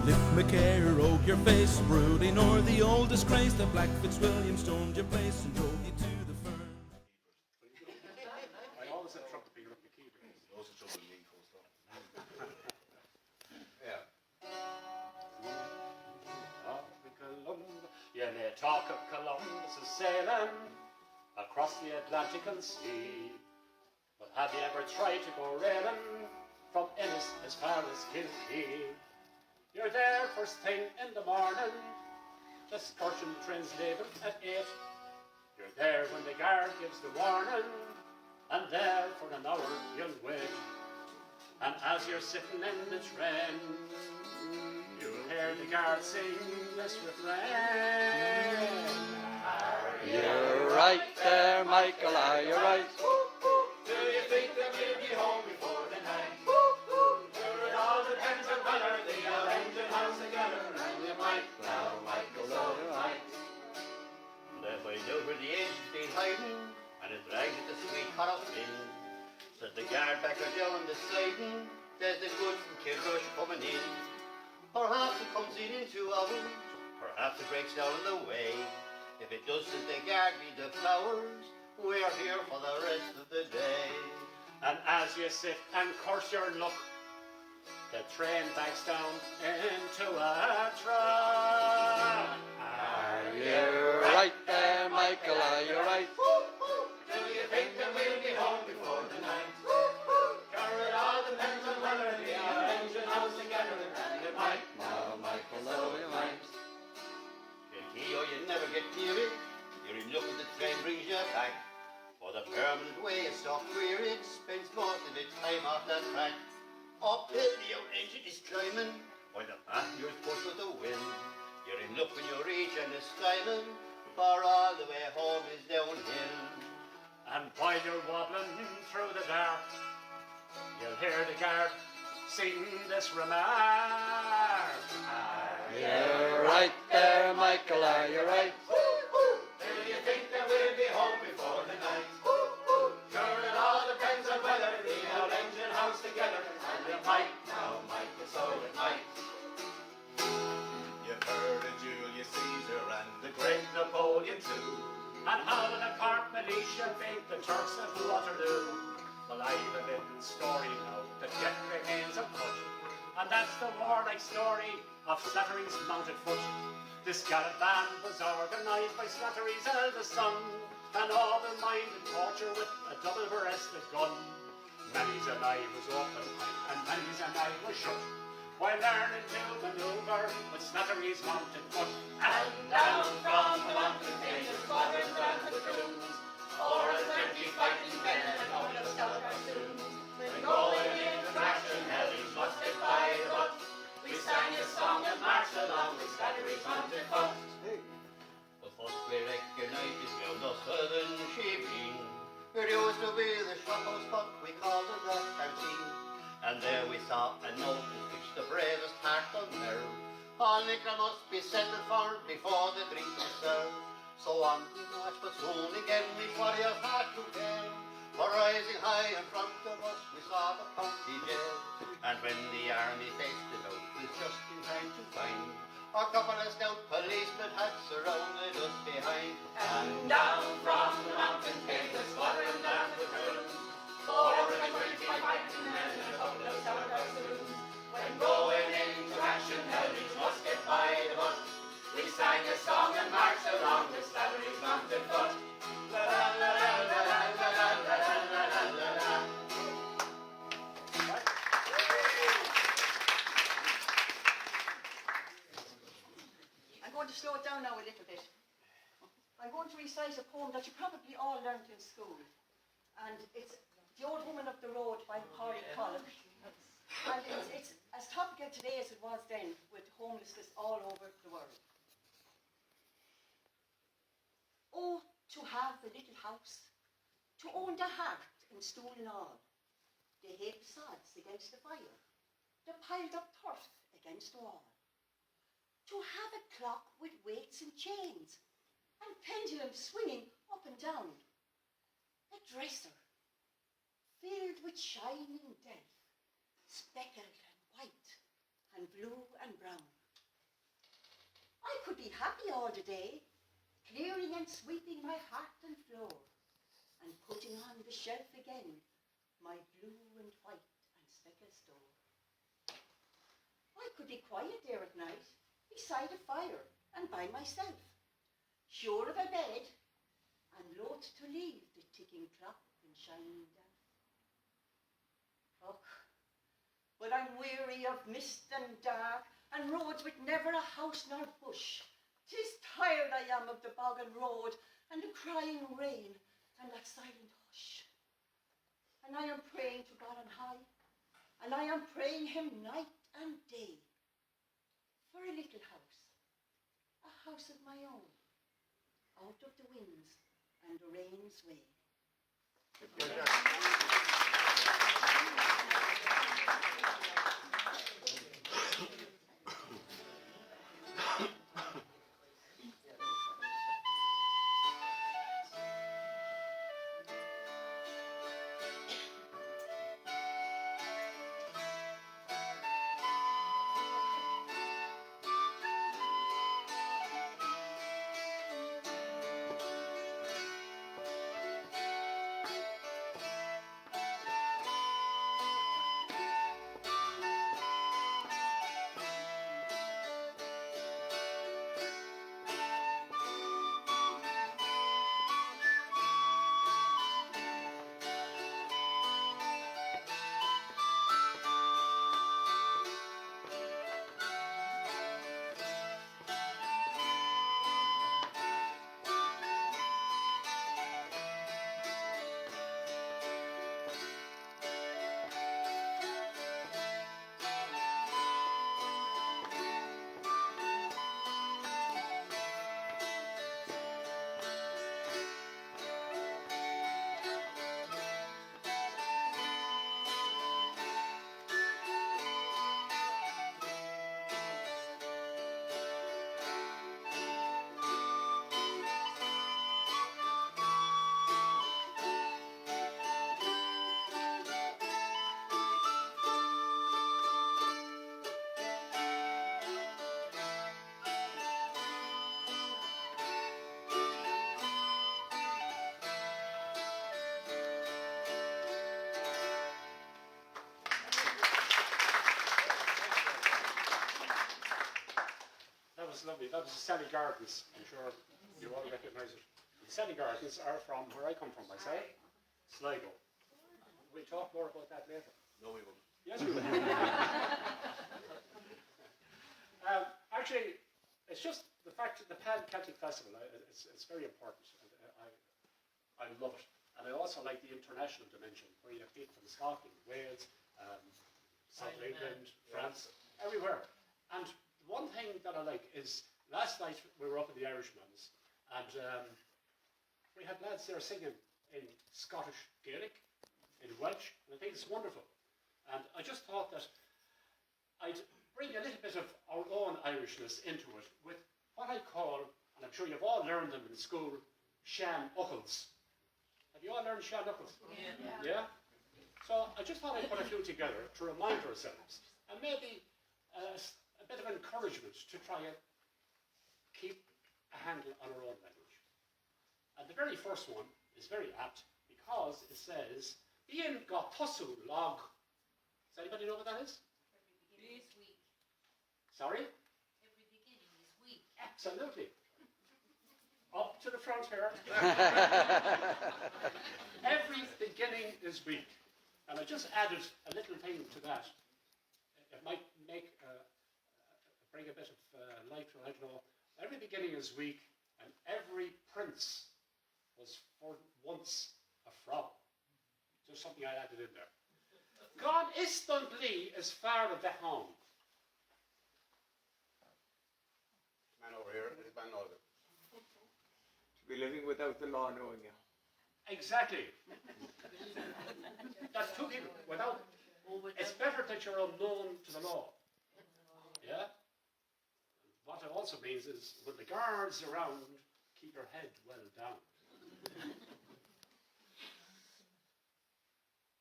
Lift my care, oak your face, brooding o'er the old disgrace. The Black Fitzwilliam stormed your place and drove you to the fern. I always had trouble picking up the keyboard. Also trouble with me, full stop. Yeah. You may talk of Columbus and sailing across the Atlantic Sea, but have you ever tried to go railing from Ennis as far as Kilkelly? You're there first thing in the morning, the excursion train's leaving at 8. You're there when the guard gives the warning, and there for an hour you'll wait. And as you're sitting in the train, you'll hear the guard sing this refrain. You're right there, Michael, are you right? Do you think that we'll be home before the night? Sure, it all depends on whether the old engine holds together, and you might now, Michael, so you might. They find out where the engine's been hiding, and it drags at the sweet Carlow Mill. Said the guard backer down the siding, there's the goods from Kilrush coming in. Perhaps it comes in 2 hours, perhaps it breaks down on the way. If it does, says the guard, be the flowers, we're here for the rest of the day. And as you sit and curse your luck, the train backs down into a trap. Are you right there, Michael, are you right? Do you think that we'll be home before the night? Sure, it all depends on whether the old engine holds together, and it might now, Michael, so you might. Kilkelly, you never get near it, you're in luck if the train brings you back. For the permanent way is so queer, it spends most of its time off that track. Uphill the old engine is climbing, while the passengers push with the wind. You're in luck when you reach and it's climbing, for all the way home is downhill. And while you're wobbling through the dark, you'll hear the guard sing this remark. You're right there, Michael, are you right? Do you think that we'll be home before the night? Sure, it all depends on whether the old engine holds together, and it might now, Michael, so it might. You've heard of Julius Caesar and the Great Napoleon too, and how the Cork militia beat the Turks at Waterloo. Well, I've a little story now that yet remains a put, and that's the warlike story of Slatterys Mounted Fut. This gallant band was organised by Slattery's eldest son, and all their mind and torture with a double-breasted gun. Many's an eye was open, and many's an eye was shut, while learning to manoeuvre with Slattery's Mounted Fut. And down from the mountain came the squadrons and the crews, 420 fighting men and a couple of stout bassoons. When going into action, Helly's musket by the butt, we sang a song and marched along with Slattery's Mounted Fut. But first we recognised it round the southern shebeen, where used to be the Fhocals spot, we called it the canteen. And there we saw a notice which the bravest heart on nerve, all liquor must be settled for before the drink is served. So on we marched, but soon again we warriors had to bear, for rising high in front of us we saw the county jail. And when the army faced it out, we just in time to find a couple of stout policemen had surrounded us behind. And down from the mountain came the squadron and the crews, 420 fighting men and a couple of stout bassoons. When going into action, Helly's musket by the butt, we sang a song and marched along with Slattery's Mounted Fut. La la la la la la la la la la la la la. I'm going to slow it down now a little bit. I'm going to recite a poem that you probably all learned in school. And it's The Old Woman of the Road by Puc Ar Buille. And it's as topical today as it was then, with homelessness all over the world. Oh, to have a little house, to own the hearth and stool and all, the heap sods against the fire, the piled up turf against the wall. To have a clock with weights and chains, and pendulums swinging up and down. A dresser filled with shining delf, speckled and white and blue and brown. be happy all the day, clearing and sweeping my hearth and floor, and putting on the shelf again my blue and white and speckled store. I could be quiet there at night, beside a fire and by myself, sure of a bed, and loath to leave the ticking clock and shining down. Och, but I'm weary of mist and dark, and roads with never a house nor bush. 'Tis tired I am of the bog and road, and the crying rain, and that silent hush. And I am praying to God on high, and I am praying him night and day, for a little house, a house of my own, out of the winds and the rain's way. Lovely. That was the Salley Gardens. I'm sure you all recognise it. The Salley Gardens are from where I come from myself, Sligo. We'll talk more about that later. No, we won't. Yes, we will. Actually, it's just the fact that the Pan Celtic Festival, it's very important. I love it. And I also like the international dimension, where you have people from Scotland, Wales, South England, France, everywhere. And one thing that I like is, last night we were up in the Irishman's, and we had lads there singing in Scottish Gaelic, in Welsh, and I think it's wonderful. And I just thought that I'd bring a little bit of our own Irishness into it with what I call, and I'm sure you've all learned them in school, Shan Fhocals. Have you all learned Shan Fhocals? Yeah? So I just thought I'd put a few together to remind ourselves, and maybe a bit of encouragement to try and keep a handle on our own language. And the very first one is very apt because it says, Ian got tussle log. Does anybody know what that is? Every beginning is weak. Sorry? Every beginning is weak. Absolutely. Up to the front here. Every beginning is weak. And I just added a little thing to that. It might make bring a bit of light to it, I don't know. Every beginning is weak, and every prince was for once a frog. Just something I added in there. God instantly is far of the home. Man over here, this man over. To be living without the law knowing you. Exactly. That's two people. Without, it's better that you're unknown to the law. Yeah? What it also means is, when the guards are around, keep your head well down.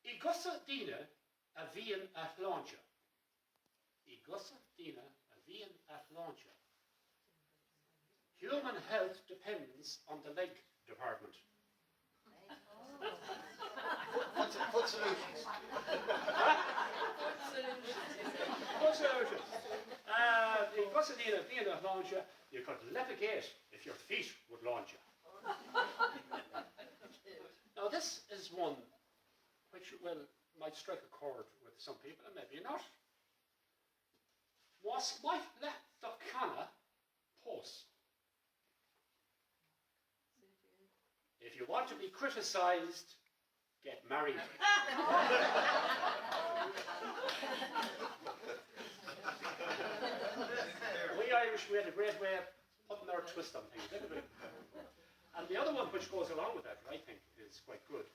I gosa dina a bhíonn a thláinte. I gosa dina a bhíonn a thláinte. Bloomin' health depends on the leg department. Foot solutions. Foot solutions. What's the deal of being a launch you? You could levitate if your feet would launch you. Now this is one which, well, might strike a chord with some people and maybe not. Was might let the canna pause. If you want to be criticised, get married. We Irish, we had a great way of putting our twist on things, didn't we? And the other one which goes along with that, I think, is quite good.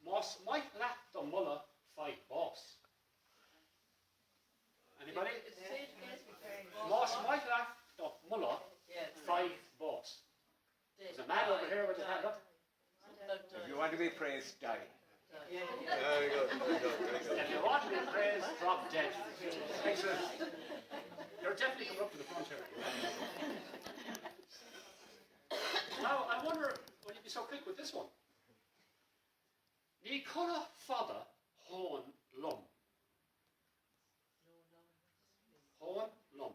Moss might let the mullah fight boss. Anybody? Moss might let the mullah fight boss. There's a man over here with his hand up. If you want to be praised, die. Very good, very good, very good. If you want to be praised, drop dead. Excellent. You're definitely coming up to the front here. Now, I wonder, will you be so quick with this one? Ní colla fada hón lum. Hón lum.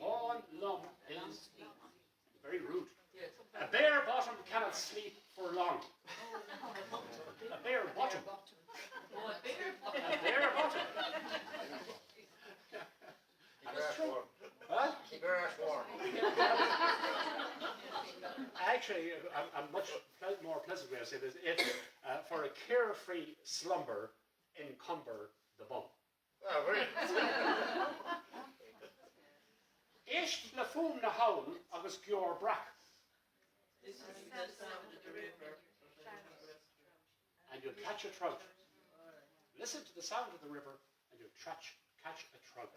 Hón lum is very rude. A bare bottom cannot sleep for long. A bare bottom. A bare bottom. That's true. Huh? Keep your ass warm. Actually, a much more pleasant way of saying this, if for a carefree slumber encumber the bum. Oh, very Isht le fum na haun agus gior brack. This is the sound of the river. And you'll catch a trout. Listen to the sound of the river and you'll catch a trout.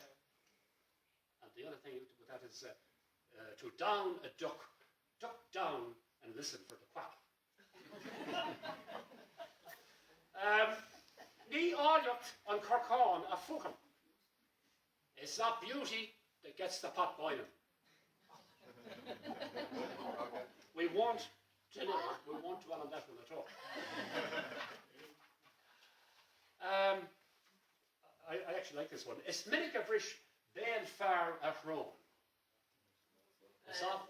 And the other thing with that is to down a duck down and listen for the quack. Ní áileacht an Courtin a Fhocals. It's not beauty that gets the pot boiling. We won't dwell on that one at all. I actually like this one. Is minic a bhris béal fearr a throne.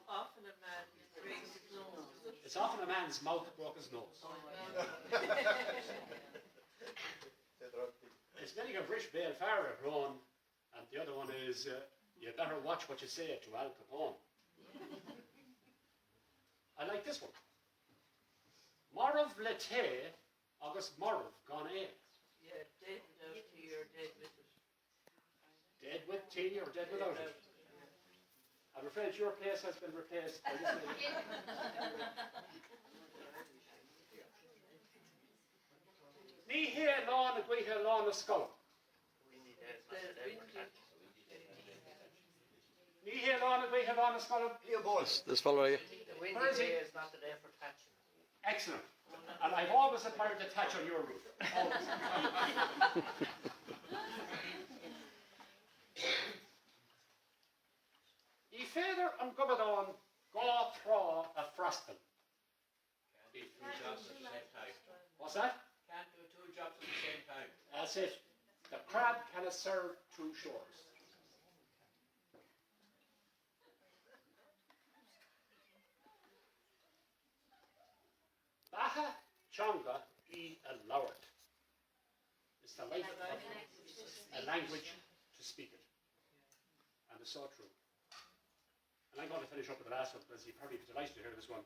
Often a man breaks his nose. It's often a man's mouth that broke his nose. It's many a bhris béal fearr a throne, and the other one is you better watch what you say to Al Capone. I like this one. Morov le té agus morov gan é. Yeah, dead without tea or dead with it. Dead with tea or dead without it. I'm afraid your place has been replaced by this lady. Ní hé lán a gcuithe lán a scoil. Ní hé lán a gcuithe lán a scoil. Here, boys. This fellow here. The windy Where is he? day is not the day for thatching. Excellent. And I've always admired the thatch on your roof. Always. Í féidir an gobadán gá trá a freastal. What's that? Can't do two jobs at the same time. That's it. The crab cannot serve two shores. Bheatha Chonga I a Lairge. It's the life of a language to speak it. And it's so true. And I'm going to finish up with the last one because you'll probably be delighted to hear this one.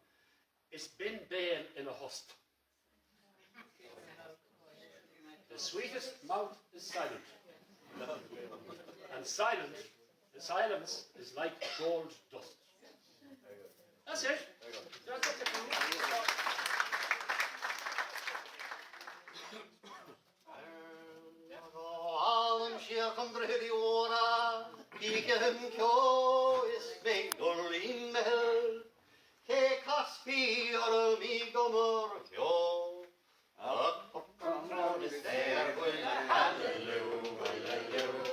It's been Bhaile in a hust. The sweetest mouth is silent. And silence is like gold dust. That's it. That's it. Alan Sheacham Brady Ora, Beacon Kyo is made Doreen Mel, K. Cosby or me Gomer Kyo. Up is there, hallelujah, hallelujah,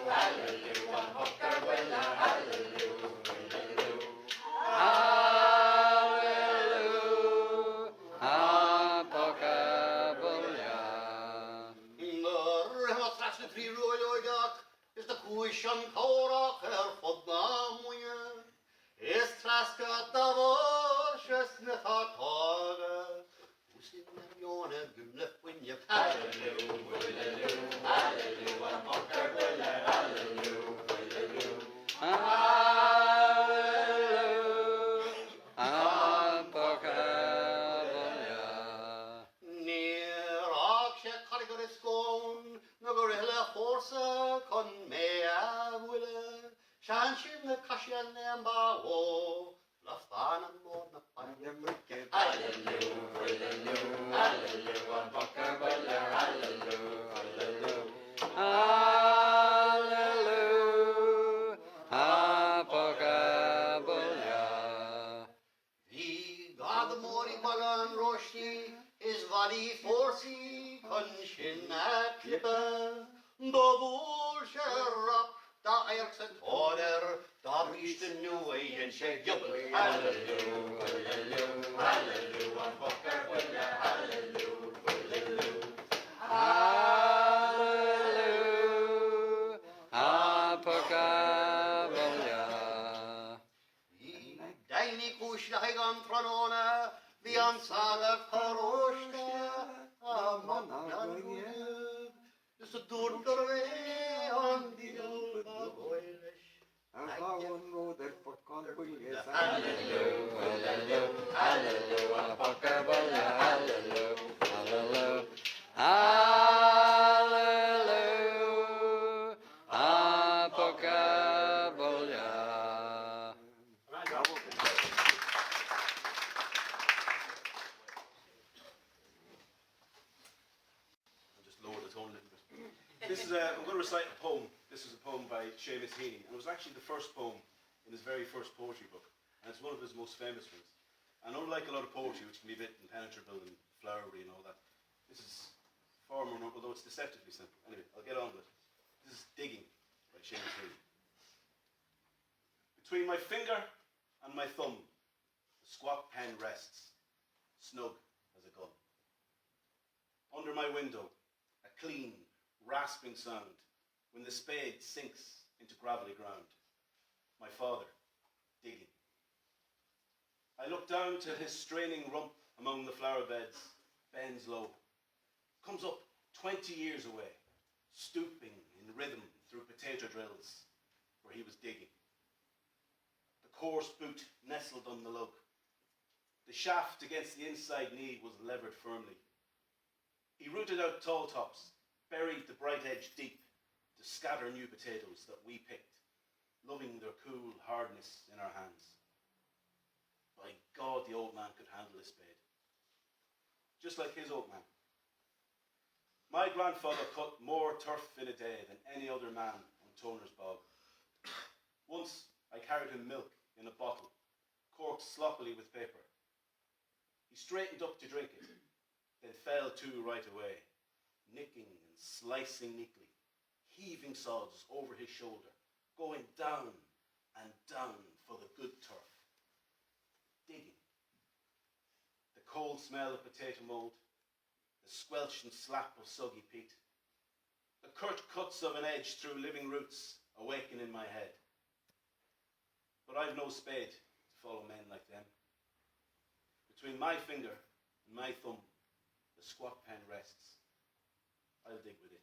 hallelujah, Puc Ar Buille, hallelujah. Uishan Korach Fodnamuya, is Traska Davor, Shesnethataga, Usin Yona, Gimlef when you hallelujah, hallelujah, Puc Ar Buille, hallelujah, hallelujah, Puc Ar Buille. Near Aksha Carrigaris Gone, Nagorilla Forza, Con Mea Willa, Shanshin the Kashian Namba, oh, Lafan and Morna Hallelujah, hallelujah, hallelujah, Puc Ar Buille, hallelujah, hallelujah, Puc Ar Buille. The God Mori Balan Roshi is Valley Forcy, Conshin at Clipper, Bobul Sherrap, Da Excerpt Order, Da Beast the New Way and Shake Yubbly, hallelujah, hallelujah, hallelujah, Puc Ar Buille, hallelujah, hallelujah, Puc Ar Buille. Daini Kushlahigan Tranona, the Ansala Paroshka, Amanaguya, the Sudurtore, on the Boilish. Ahawan roder Puc Ar Buille. Hallelujah, hallelujah, Puc Ar Buille, hallelujah, hallelujah, hallelujah, Puc Ar Buille. I'll just lower the tone a little bit. This is I'm going to recite a poem. This is a poem by Seamus Heaney, and it was actually the first poem in his very first poetry book, and it's one of his most famous ones. And unlike a lot of poetry, which can be a bit impenetrable and flowery and all that, this is far more, although it's deceptively simple. Anyway, I'll get on with it. This is Digging by Seamus Heaney. Between my finger and my thumb, the squat pen rests, snug as a gun. Under my window, a clean, rasping sound when the spade sinks into gravelly ground. My father, digging. I look down till his straining rump among the flower beds bends low, comes up 20 years away, stooping in rhythm through potato drills where he was digging. The coarse boot nestled on the lug. The shaft against the inside knee was levered firmly. He rooted out tall tops, buried the bright edge deep to scatter new potatoes that we picked, loving their cool hardness in our hands. By God, the old man could handle a spade. Just like his old man. My grandfather cut more turf in a day than any other man on Toner's bog. Once I carried him milk in a bottle, corked sloppily with paper. He straightened up to drink it, then fell to right away, nicking and slicing neatly, heaving sods over his shoulder, going down and down for the good turf. Digging. The cold smell of potato mould, the squelch and slap of soggy peat, the curt cuts of an edge through living roots awaken in my head. But I've no spade to follow men like them. Between my finger and my thumb, the squat pen rests. I'll dig with it.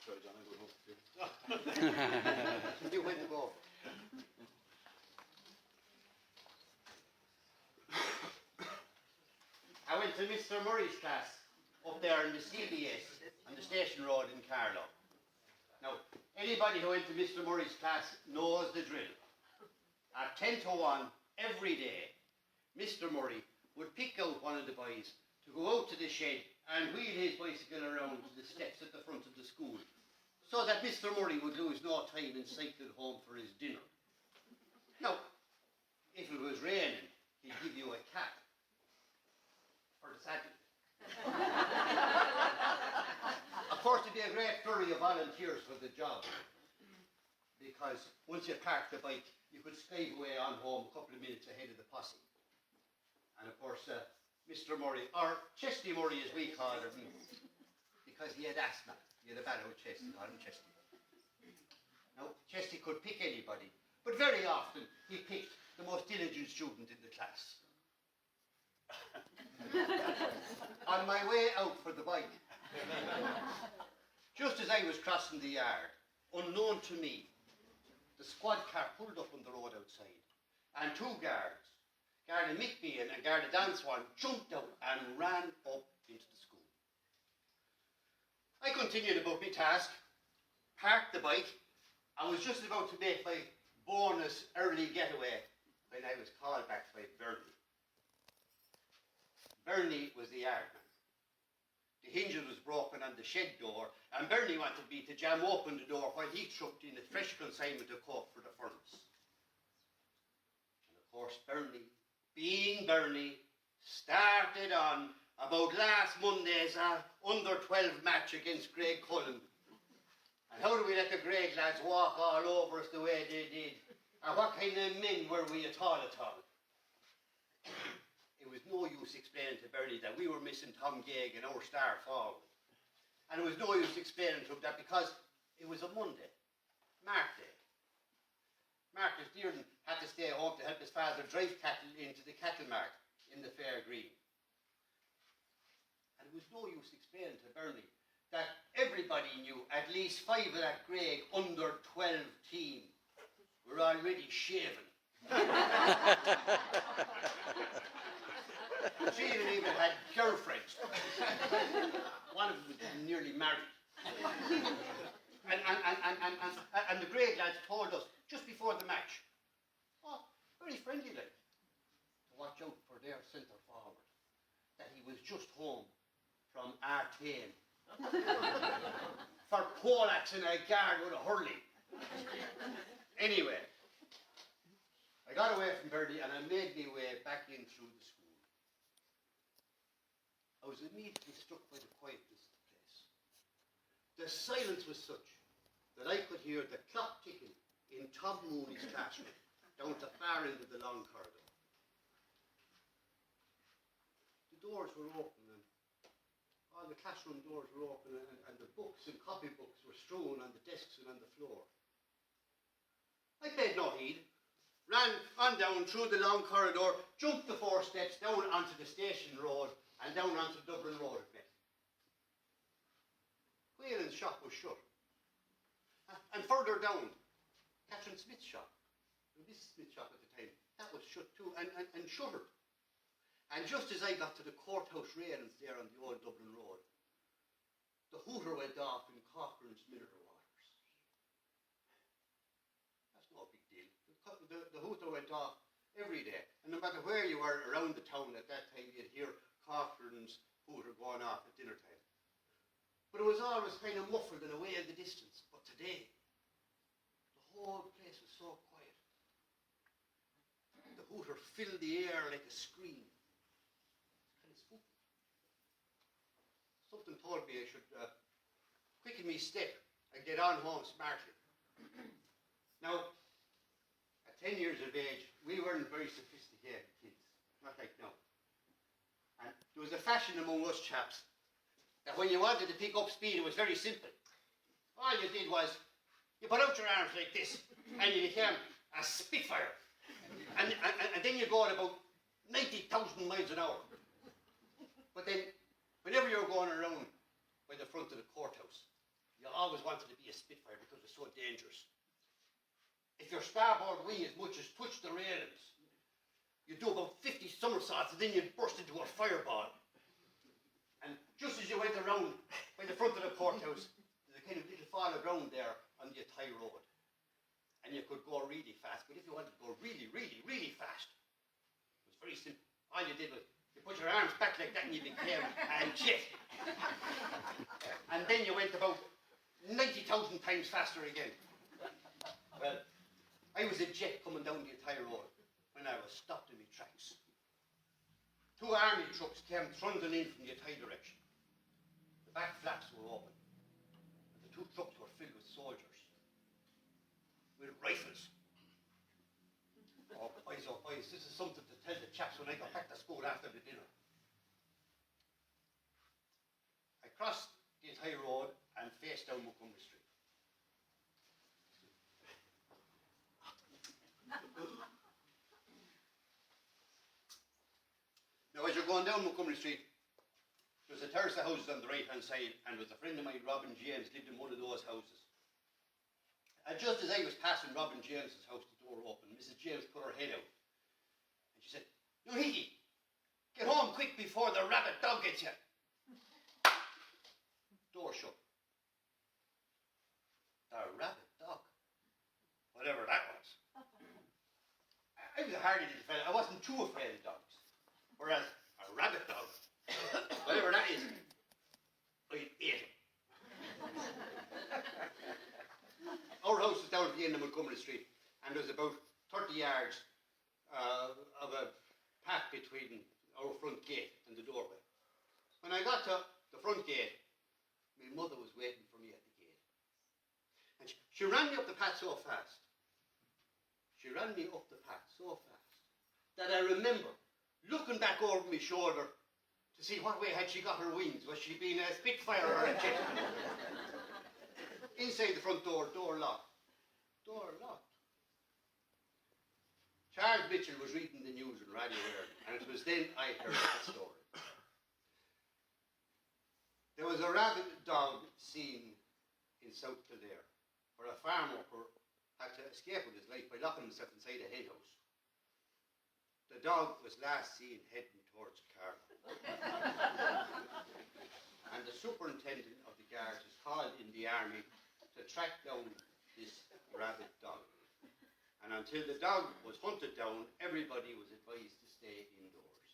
Sorry, John, I'm going home too. You went to go. I went to Mr. Murray's class up there in the CBS on the station road in Carlow. Now, anybody who went to Mr. Murray's class knows the drill. At 10 to 1 every day, Mr. Murray would pick out one of the boys to go out to the shed and wheel his bicycle around to the steps at the front of the school, so that Mr. Murray would lose no time in cycling home for his dinner. Now, if it was raining, he'd give you a cap for the saddle. Of course, there'd be a great flurry of volunteers for the job. because once you parked the bike, you could skive away on home a couple of minutes ahead of the posse. And of course, Mr. Murray, or Chesty Murray as we called him, because he had asthma. He had a bad old chest, we called him Chesty. Now, Chesty could pick anybody, but very often he picked the most diligent student in the class. On my way out for the bike, just as I was crossing the yard, unknown to me, the squad car pulled up on the road outside, and two guards, Garda Mickbean and Garda Danswan, jumped out and ran up into the school. I continued about my task, parked the bike, and was just about to make my bonus early getaway when I was called back by Bernie. Bernie was the yardman. The hinges was broken on the shed door, and Bernie wanted me to jam open the door while he trucked in a fresh consignment of coke for the furnace. And of course, Bernie, being Bernie, started on about last Monday's under-12 match against Greg Cullen. And how do we let the Greg lads walk all over us the way they did? And what kind of men were we at all? It was no use explaining to Bernie that we were missing Tom Gegg and our star forward. And it was no use explaining to him that because it was a Monday, Mark Day. Marcus Dearden had to stay home to help his father drive cattle into the cattle mart in the Fair Green. And it was no use explaining to Bernie that everybody knew at least 5 of that Greg under-12 team were already shaven. She even had girlfriends. One of them was nearly married. And the Greg lads told us just before the match, oh, very friendly like, to watch out for their centre forward, that he was just home from Artane for poleaxe in a guard with a hurley. Anyway, I got away from Bernie and I made my way back in through the school. I was immediately struck by the quietness of the place. The silence was such that I could hear the clock ticking in Tom Mooney's classroom down the far end of the long corridor. The doors were open and all the classroom doors were open and the books and copybooks were strewn on the desks and on the floor. I paid no heed, ran on down through the long corridor, jumped the 4 steps down onto the station road and down onto Dublin Road at Met. Whalen's shop was shut. And further down, Catherine Smith's shop, Mrs. Smith's shop at the time, that was shut too, and shuttered. And just as I got to the courthouse railings there on the old Dublin Road, the hooter went off in Cochrane's mineral waters. That's no big deal. The hooter went off every day, and no matter where you were around the town at that time, you'd hear Cochrane's hooter going off at dinner time. But it was always kind of muffled and away in the distance. But today, the whole place was so quiet. The hooter filled the air like a scream. It's kind of spooky. Something told me I should quicken me step and get on home smartly. Now, at 10 years of age, we weren't very sophisticated kids, not like now. And there was a fashion among us chaps that when you wanted to pick up speed, it was very simple. All you did was, you put out your arms like this, and you became a Spitfire. And then you go at about 90,000 miles an hour. But then, whenever you were going around by the front of the courthouse, you always wanted to be a Spitfire because it was so dangerous. If your starboard wing as much as touched the railings, you'd do about 50 somersaults and then you'd burst into a fireball. And just as you went around by the front of the courthouse, there's a kind of little fall of ground there on the Athy Road. And you could go really fast. But if you wanted to go really, really, really fast, it was very simple. All you did was you put your arms back like that and you became a jet. And then you went about 90,000 times faster again. Well, I was a jet coming down the Athy Road when I was stopped in my tracks. 2 army trucks came trundling in from the Athy direction. The back flaps were open, and the 2 trucks were filled with soldiers. rifles. Oh, boys, this is something to tell the chaps when I got back to school after the dinner. I crossed the entire road and faced down Montgomery Street. Now, as you're going down Montgomery Street, there's a terrace of houses on the right-hand side, and there was a friend of mine, Robin James, lived in one of those houses. And just as I was passing Robin James's house, the door opened. Mrs. James put her head out, and she said, "You Hickey, get home quick before the rabbit dog gets you." Door shut. The rabbit dog, whatever that was. I was a hardy little fella. I wasn't too afraid of dogs. Whereas a rabbit dog, whatever that is, I'd eat him. Our house was down at the end of Montgomery Street, and there was about 30 yards of a path between our front gate and the doorway. When I got to the front gate, my mother was waiting for me at the gate. And she ran me up the path so fast. That I remember looking back over my shoulder to see what way had she got her wings. Was she being a Spitfire or a jet? Inside the front door, door locked. Charles Mitchell was reading the news on Radio Lairge, and it was then I heard the story. There was a rabid dog seen in South Kildare, where a farm worker had to escape with his life by locking himself inside a hen house. The dog was last seen heading towards Carlow. And the superintendent of the guards was called in the army to track down this rabid dog. And until the dog was hunted down, everybody was advised to stay indoors.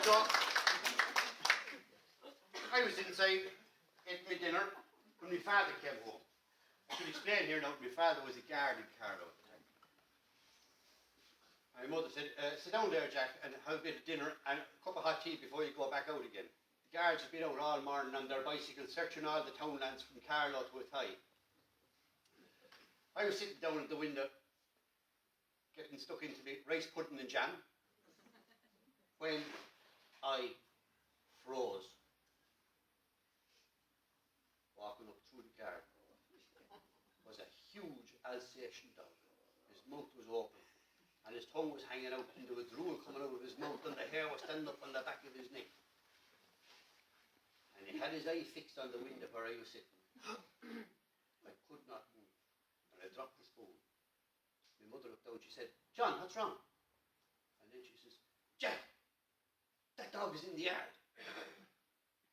So, I was inside, ate my dinner, when my father came home. I should explain here now, my father was a guard in Carlow at the time. My mother said, "Sit down there, Jack, and have a bit of dinner and a cup of hot tea before you go back out again." The guards have been out all morning on their bicycles, searching all the townlands from Carlow to Athy. I was sitting down at the window, getting stuck into the rice pudding and jam, when I froze, walking up through the garden. Was a huge Alsatian dog. His mouth was open, and his tongue was hanging out, and there was drool coming out of his mouth, and the hair was standing up on the back of his neck. And he had his eye fixed on the window where I was sitting. I could not move, and I dropped the spoon. My mother looked down, she said, "John, what's wrong?" And then she says, "Jack, that dog is in the yard."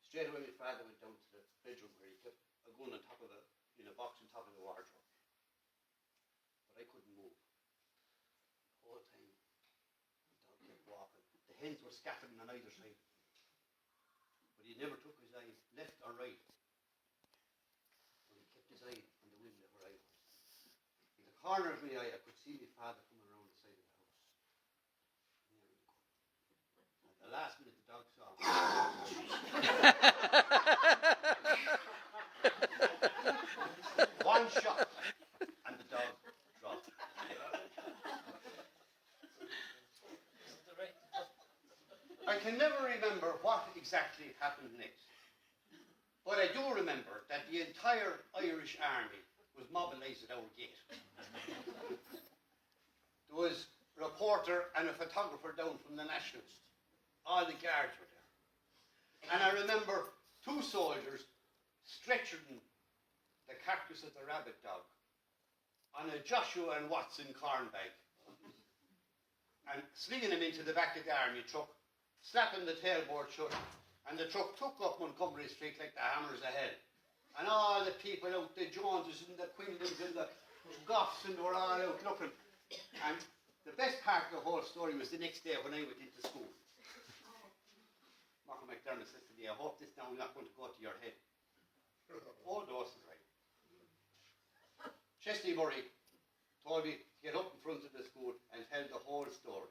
Straight away my father went down to the bedroom where he kept a gun on top of in a box on top of the wardrobe. But I couldn't move. The whole time, the dog kept walking. The hens were scattering on either side. But he never took his eye left or right. But he kept his eye on the window where I was. In the corner of my eye, I could see my father coming around the side of the house. At the last minute, the dog saw me. One shot, and the dog dropped. I can never remember what exactly happened next, but I do remember that the entire Irish army was mobilised at our gate. There was a reporter and a photographer down from the Nationalist. All the guards were there. And I remember two soldiers stretching the carcass of the rabbit dog on a Joshua and Watson corn bag and slinging him into the back of the army truck, slapping the tailboard shut, and the truck took up Montgomery Street like the hammers of hell. And all the people out, the Joneses and the Quinlans and the Goffs, and they were all out looking. And the best part of the whole story was the next day when I went into school. Martin McDermott says to me, "I hope this now is not going to go to your head." Oh, Dawson's right. Chesney Murray told me to get up in front of the school and tell the whole story.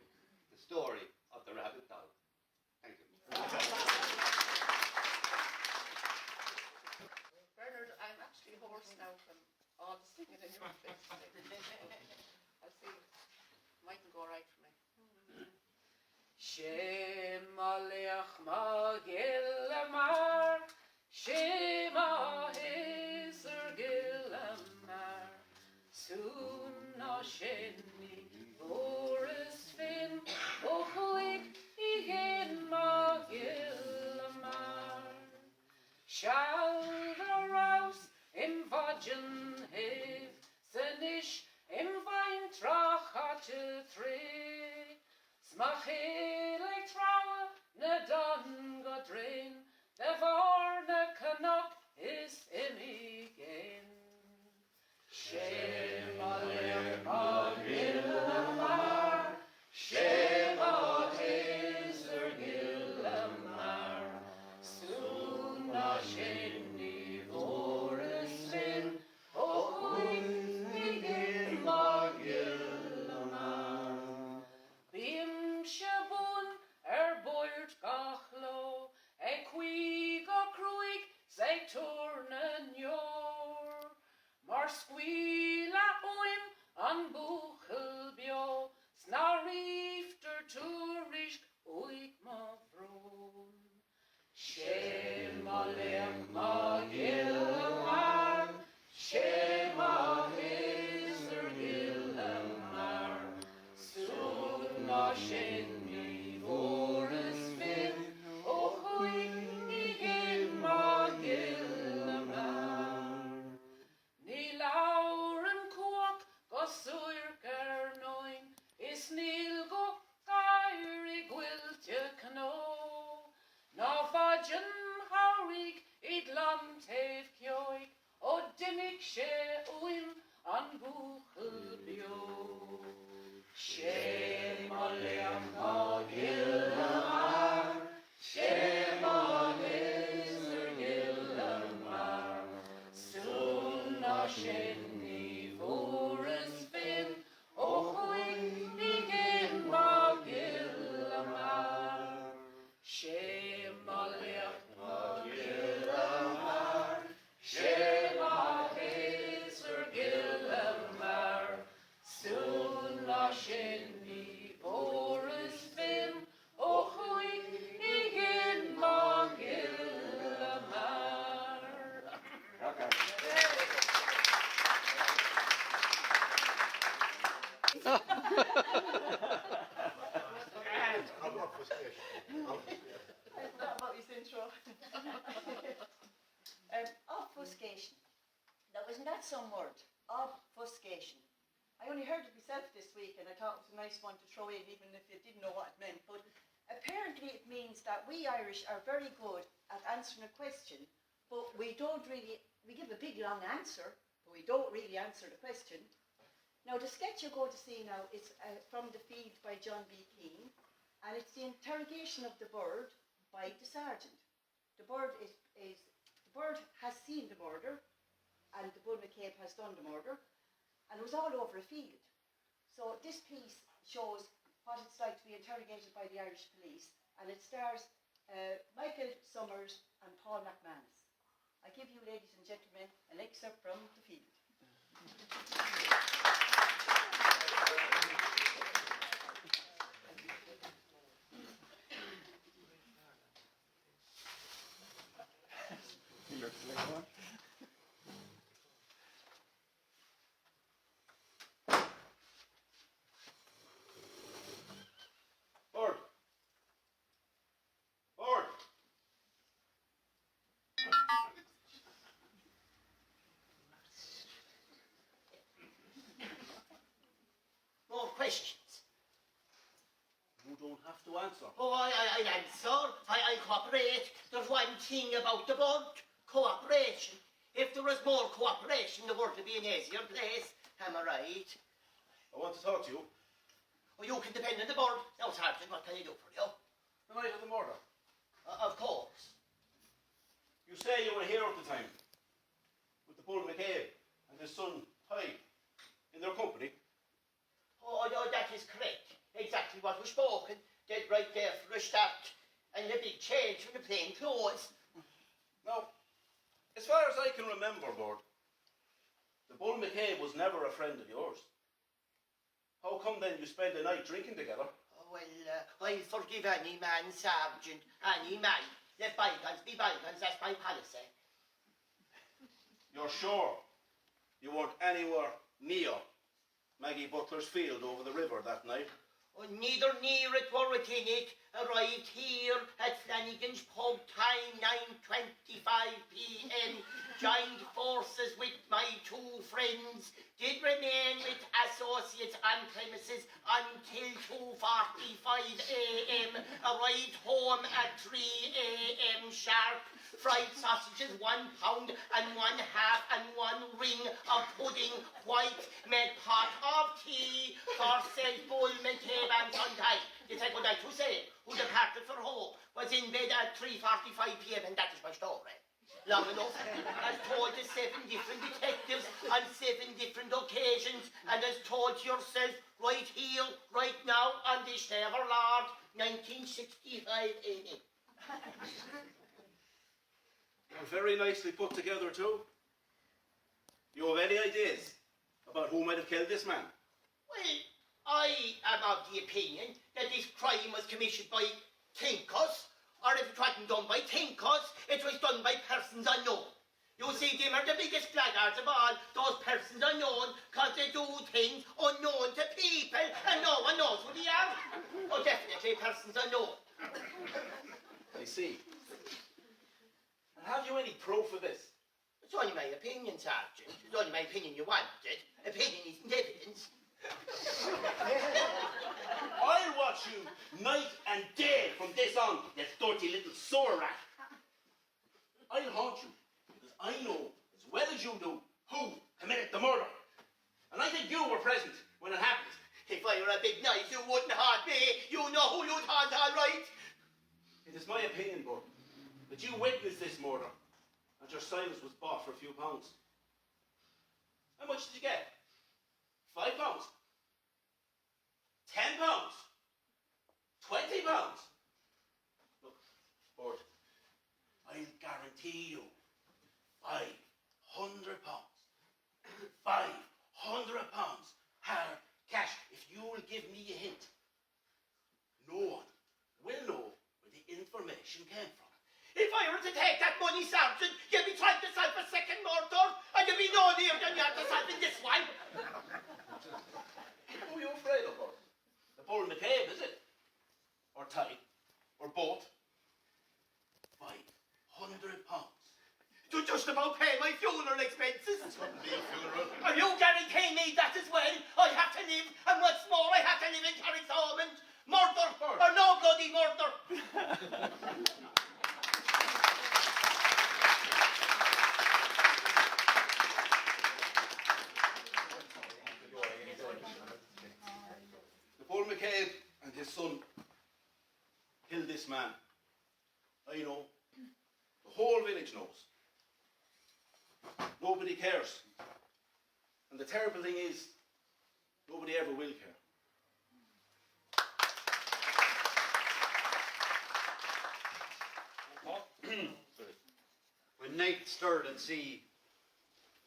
The story of the rabbit dog. Thank you. Bernard, I'm actually hoarse now from all the singing in your face. I'll see. Mightn't go right for me. Shema Leach Ma Ghile Mear, Shema Heser Ghile Mear, Soon na Shenni Boris Finn, Ochoig Igen Ma Ghile Mear. Shall the rouse im Vagen have, Zenish im Wein Trachate Tre, Smachel like trower, na dun go drain, the vorna canuck is in again. Shema Leach Ma Ghile Mear, Shema Heser Ghile Mear, Soon na Shenni Boris Finn, Ochoig igen Ma Ghile Mear. Bim Shabun boirt gachlo, Cui go cruig zij tournen jor. Maar squeala oim an Buchel bio, Snarifter toerisch oik ma vroon. Shema Leach Ma Ghile Mear, Shema Heser Ghile Mear, Soon na Shenni Boris Finn, Ochoig igen Ma Ghile Mear. Ní lauren coach go suirker noin, is níl go gairig gwilte cno. Na vagen haurig id land hef kioig, o dimig sé uim an Buchel bio. Shema Leach Ma Ghile Mear, Shema Heser Ghile Mear, Soon na Shenni Boris Finn, Ochoig igen Ma Ghile Mear. Shema Leach Ma Ghile Mear, Shema Heser Ghile Mear, Soon na Shenni Boris Finn, Ochoig igen Ma Ghile Mear. That about his intro. Obfuscation. Now, isn't that some word? Obfuscation. I only heard it myself this week, and I thought it was a nice one to throw in, even if you didn't know what it meant. But apparently it means that we Irish are very good at answering a question, but we don't really, we give a big long answer, but we don't really answer the question. Now, the sketch you're going to see now is from The Field by John B. Keane, and it's the interrogation of the bird by the sergeant. The bird the bird has seen the murder, and the Bull McCabe has done the murder, and it was all over a field. So this piece shows what it's like to be interrogated by the Irish police, and it stars Michael Summers and Paul McManus. I give you, ladies and gentlemen, an excerpt from The Field. He looks like one. Bird. Bird. More questions? You don't have to answer. Oh, I answer. I cooperate. There's one thing about the bird. Cooperation. If there was more cooperation, the world would be an easier place. Am I right? I want to talk to you. Well, you can depend on the bird. Now, Sergeant, what can I do for you? The night of the murder. Of course. You say you were here at the time, with the Bull McCabe and his son Ty, in their company. Oh, no, that is correct. Exactly what was spoken. Dead right there for a start. And a big change from the plain clothes. Now, as far as I can remember, Lord, the Bull Paul McCabe was never a friend of yours. How come then you spend the night drinking together? Oh, well, I'll forgive any man, Sergeant, any man. Let bygones be bygones, that's my policy. You're sure you weren't anywhere near Maggie Butler's field over the river that night? Oh, neither near it nor within it. Arrived here at Flanagan's pub time 9:25 p.m. Joined forces with my two friends. Did remain with associates on premises until 2:45 a.m. Arrived home at 3 a.m. sharp. Fried sausages, 1 pound and 1/2 and 1 ring of pudding, white, made pot of tea for Self Bull McCabe and Sunday. It's a good night to say, who departed for home, was in bed at 3:45 p.m. and that is my story. Long enough, has told to 7 different detectives on 7 different occasions, and has told to yourself right here, right now, on this day of our Lord, 1965 AD. Very nicely put together too. You have any ideas about who might have killed this man? Well, I am of the opinion that this crime was committed by thinkers, or if it wasn't done by thinkers, it was done by persons unknown. You see, them are the biggest blackguards of all, those persons unknown, because they do things unknown to people, and no one knows who they are. Oh, definitely persons unknown. I see. And have you any proof of this? It's only my opinion, Sergeant. It's only my opinion you wanted. Opinion isn't evidence. I'll watch you night and day from this on, you dirty little sewer rat. I'll haunt you, because I know as well as you do who committed the murder. And I think you were present when it happened. If I were a big knife, you wouldn't haunt me. You know who you'd haunt, all right? It is my opinion, Bud, that you witnessed this murder, and your silence was bought for a few pounds. How much did you get? 5 pounds? 10 pounds? 20 pounds? Look, Bud, I'll guarantee you 500 pounds. 500 pounds hard cash if you will give me a hint. No one will know where the information came from. If I were to take that money, Sergeant, you'd be trying to solve a second murder, and you'd be no nearer than you are to solving this one. Who are you afraid of, Bud? The Bull McCabe, is it? Or Ty? Or both? 500 pounds. To just about pay my funeral expenses. It's going to be a funeral. Are you guaranteeing me that as well? I have to live, and what's more, I have to live in Carrick's murder, or no bloody murder. The Bull McCabe and his son killed this man. I know. The whole village knows. Nobody cares. And the terrible thing is, nobody ever will care. When night stirred at sea,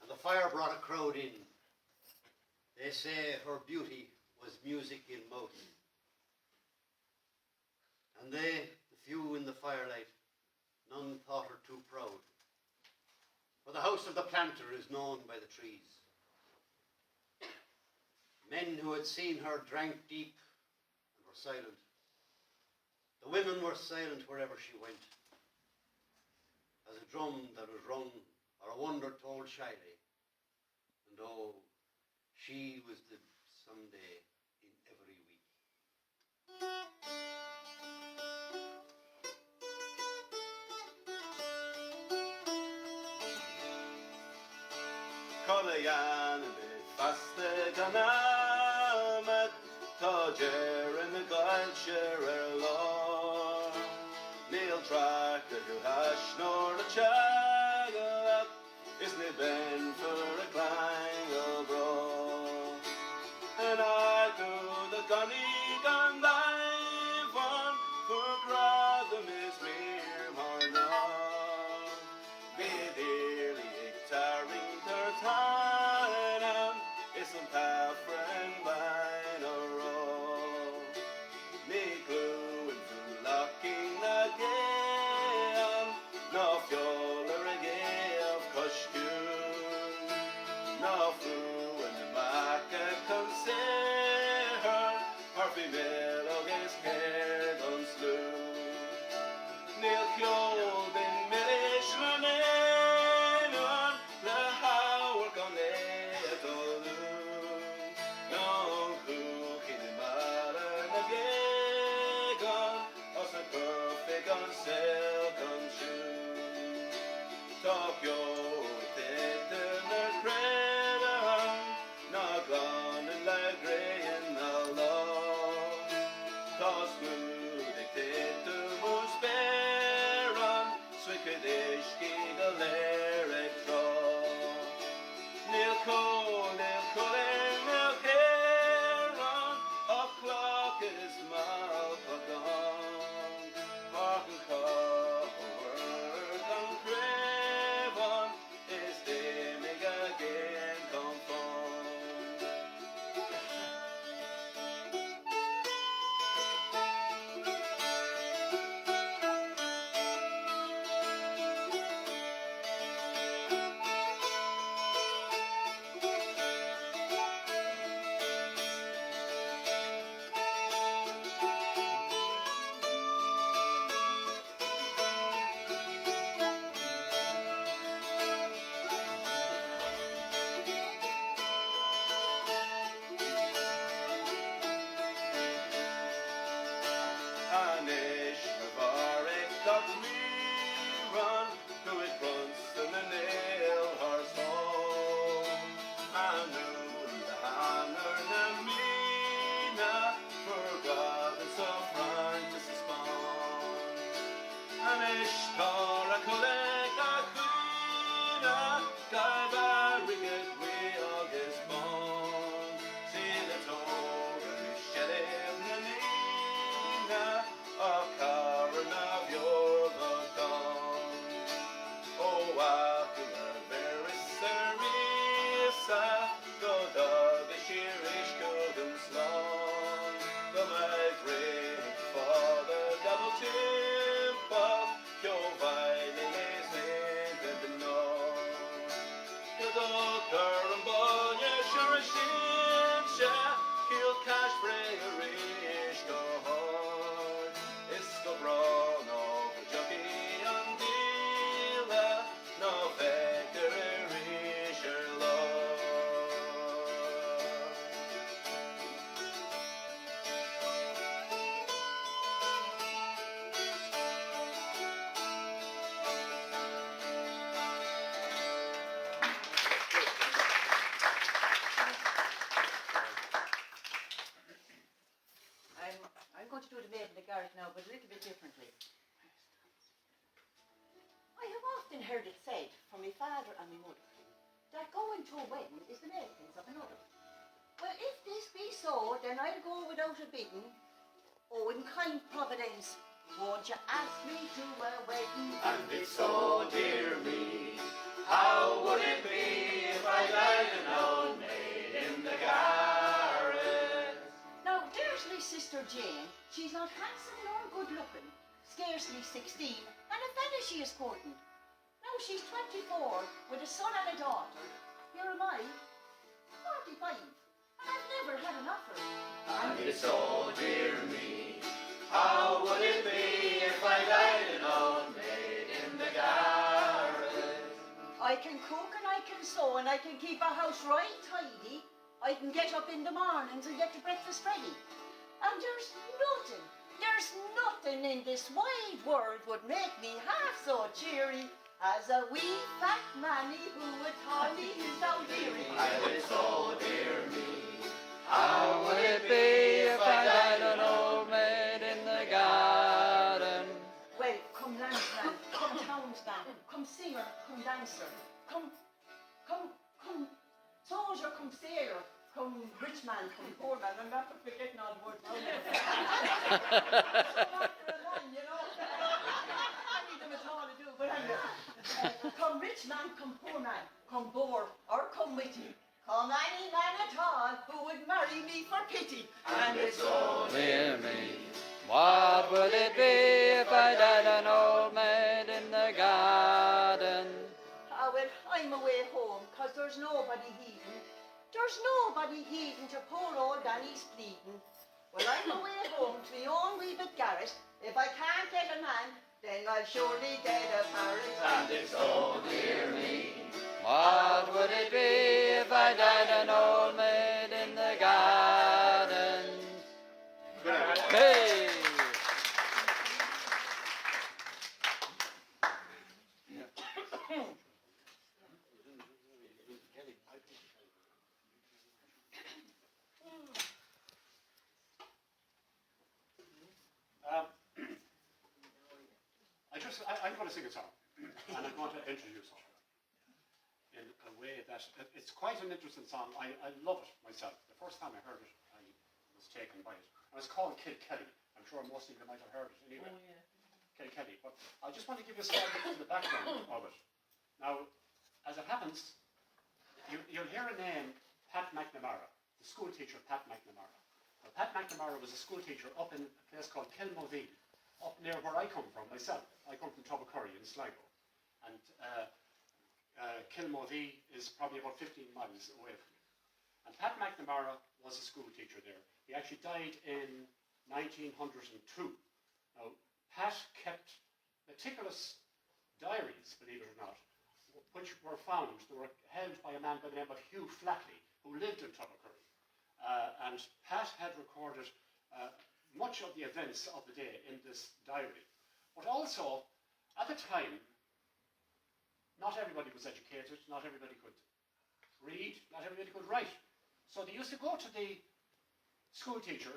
and the fire brought a crowd in, they say her beauty was music in motion. And they, the few in the firelight, none thought her too proud. For the house of the planter is known by the trees. Men who had seen her drank deep and were silent. The women were silent wherever she went. As a drum that was rung, or a wonder told shyly. And oh, she was the someday in every week. Caoine faste ganamet, Todger in the Ghile Mear, Neil Tracker who hash nor a chagger, is nae ben for a clang of bro. And I do the gunny gun live on, for Gratham is mere marna. Be dearly tarring their time. no fool in the market concern, Harvey Mill is cared on slew. Neil Kjolden in Millish Lanen, the Howard on it all. No cook in the matter of Yegon, as a perfect on silk on shoe. Tokyo, take the credit, not gone and like grey and the law. Toss mood, dictate to moose baron, Swickedish, Giggle, Lairge, draw. Neil Cole, Neil Caron, o'clock is mouth of dawn. Martin Coward, on Craven, is dimming again, come from. Anish, Navaric, dot rerun, who it runs in the nail horse home. Anu, the hammer, Namina, forgotten so Francis is gone. Anish, Tora, Collega, Quina, Guy Barrigan, we August born. See the Torah, Michelle, Nanina, of Karen of your the dawn. Oh, after the very serious, go dog the sheerish golden slong. The migrate for the double timber, your Bhaile is in the north. The doctor and Bonya sure a shimsha, kill cash brayerish go hard. Isco brawn of the jockey and dealer, no victory shall love. I'm going to do the Maid in the Garrett now, but a little bit differently. I have often heard it said from my father and my mother that going to a wedding is the makings of another. Well, if this be so, then I'll go without a bidding. Oh, in kind Providence, won't you ask me to a wedding? And it's so dear me, how would it be if I died an old maid in the garret? Now, there's my sister Jane. She's not handsome nor good looking, scarcely 16, and a fella she is courting. Now she's 24 with a son and a daughter. Here am I, 45, and I've never had an offer. And it's so dear me, how would it be if I died an old maid in the garret? I can cook and I can sew and I can keep a house right tidy. I can get up in the mornings and get the breakfast ready. And there's nothing in this wide world would make me half so cheery as a wee fat manny who would call me his own dearie. And it's so dear me, How would it be if I died an old maid in the garden? Well, come landsman, come townsman, come singer, come dancer, come soldier, come sailor, come rich man, come poor man. I'm not forgetting all the words now. You know. I need them at all to do, but anyway. Come rich man, come poor man, come bore, or come witty. Come any man at all who would marry me for pity. and it's so Dear me, what would it be if I died an old maid in the garden? Ah, well, I I'm away home, 'cause there's nobody heeding. There's nobody heeding to poor old Danny's pleading. Well, I'm away home to me own wee bit garret. If I can't get a man, then I'll surely get a parrot. And it's oh dear me, what would it be if I died an old maid in the gardens? Hey! I'm going to sing a song, and I'm going to introduce it in a way that it's quite an interesting song. I love it myself. The first time I heard it, I was taken by it. And it's called Kilkelly. I'm sure most of you might have heard it anyway. Oh, yeah. Kilkelly. But I just want to give you a small bit of the background of it. Now, as it happens, you'll hear a name, Pat McNamara, the school teacher Pat McNamara. Now, Pat McNamara was a school teacher up in a place called Kilkelly, up near where I come from myself. I come from Puc Ar Buille in Sligo. And Kilkelly is probably about 15 miles away from me. And Pat McNamara was a school teacher there. He actually died in 1902. Now, Pat kept meticulous diaries, believe it or not, which were found. They were held by a man by the name of Hugh Flatley, who lived in Puc Ar Buille. And Pat had recorded much of the events of the day in this diary. But also, at the time, not everybody was educated, not everybody could read, not everybody could write. So they used to go to the school teacher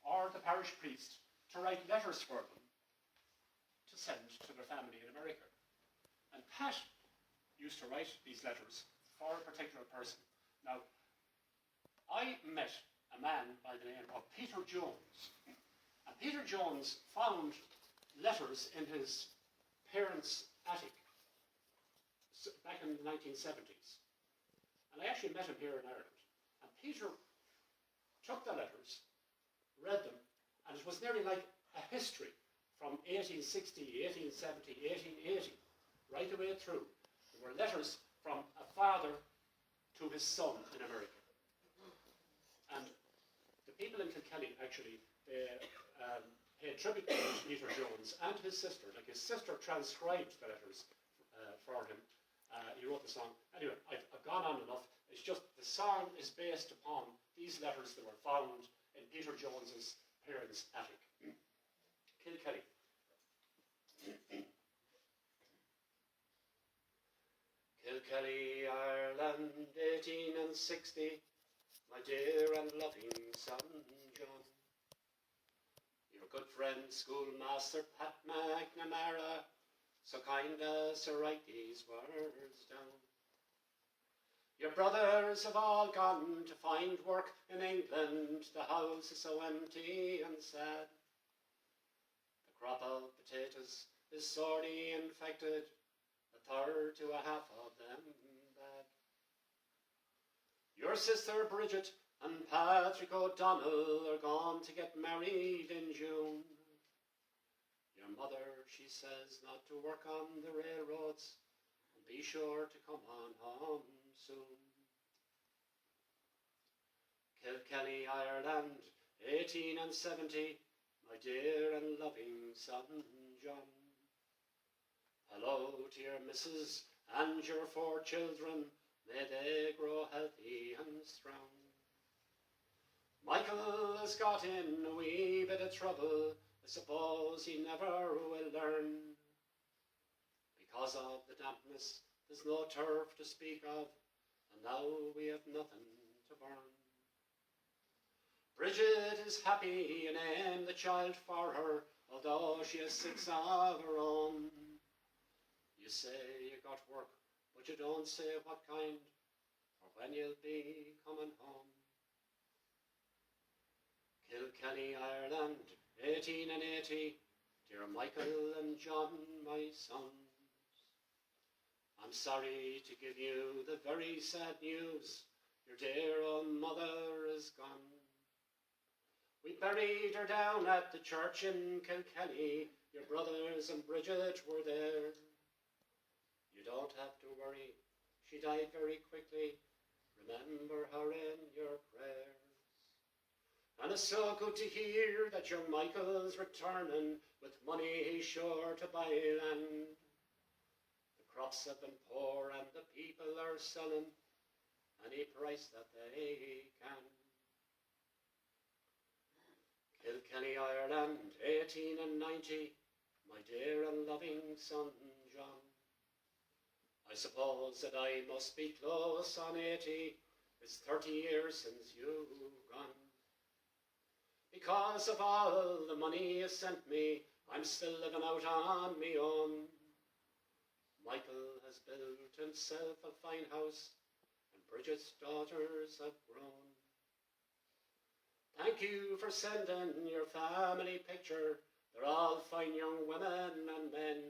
or the parish priest to write letters for them to send to their family in America. And Pat used to write these letters for a particular person. Now, I met a man by the name of Peter Jones. And Peter Jones found letters in his parents' attic back in the 1970s. And I actually met him here in Ireland. And Peter took the letters, read them, and it was nearly like a history from 1860, 1870, 1880, right the way through. There were letters from a father to his son in America. And the people in Kilkelly actually paid tribute to Peter Jones and his sister. Like, his sister transcribed the letters for him. He wrote the song. Anyway, I've gone on enough. It's just the song is based upon these letters that were found in Peter Jones's parents' attic. Kilkelly. Kilkelly, Ireland, 1860, my dear and loving son John. Your good friend, schoolmaster Pat McNamara, so kind as to write these words down. Your brothers have all gone to find work in England, the house is so empty and sad. The crop of potatoes is sorely infected, a third to a half of them bad. Your sister Bridget and Patrick O'Donnell are gone to get married in June. Your mother, she says not to work on the railroads, and be sure to come on home soon. Kilkelly, Ireland, 1870, my dear and loving son John. Hello to your missus and your 4 children, may they grow healthy and strong. Michael has got in a wee bit of trouble, I suppose he never will learn. Because of the dampness, there's no turf to speak of, and now we have nothing to burn. Bridget is happy and named the child for her, although she has 6 of her own. You say you got work, but you don't say what kind, or when you'll be coming home. Kilkelly, Ireland, 1880, dear Michael and John, my sons. I'm sorry to give you the very sad news, your dear old mother is gone. We buried her down at the church in Kilkelly, your brothers and Bridget were there. You don't have to worry, she died very quickly. Remember her in your prayers. And it's so good to hear that your Michael's returning with money he's sure to buy land. The crops have been poor and the people are selling any price that they can. Kilkelly, Ireland, 1890, my dear and loving son John. I suppose that I must be close on 80, it's 30 years since you've gone. Because of all the money you sent me, I'm still living out on me own. Michael has built himself a fine house, and Bridget's daughters have grown. Thank you for sending your family picture. They're all fine young women and men.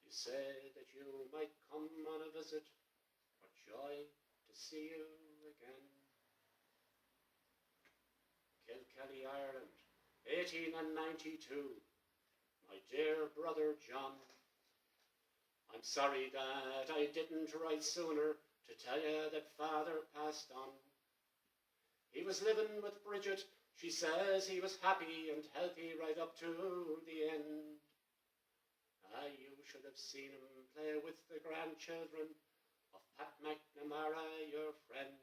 You said that you might come on a visit. What joy to see you again. Kilkelly, Ireland, 1892. My dear brother John, I'm sorry that I didn't write sooner to tell you that father passed on. He was living with Bridget. She says he was happy and healthy right up to the end. You should have seen him play with the grandchildren of Pat McNamara, your friend.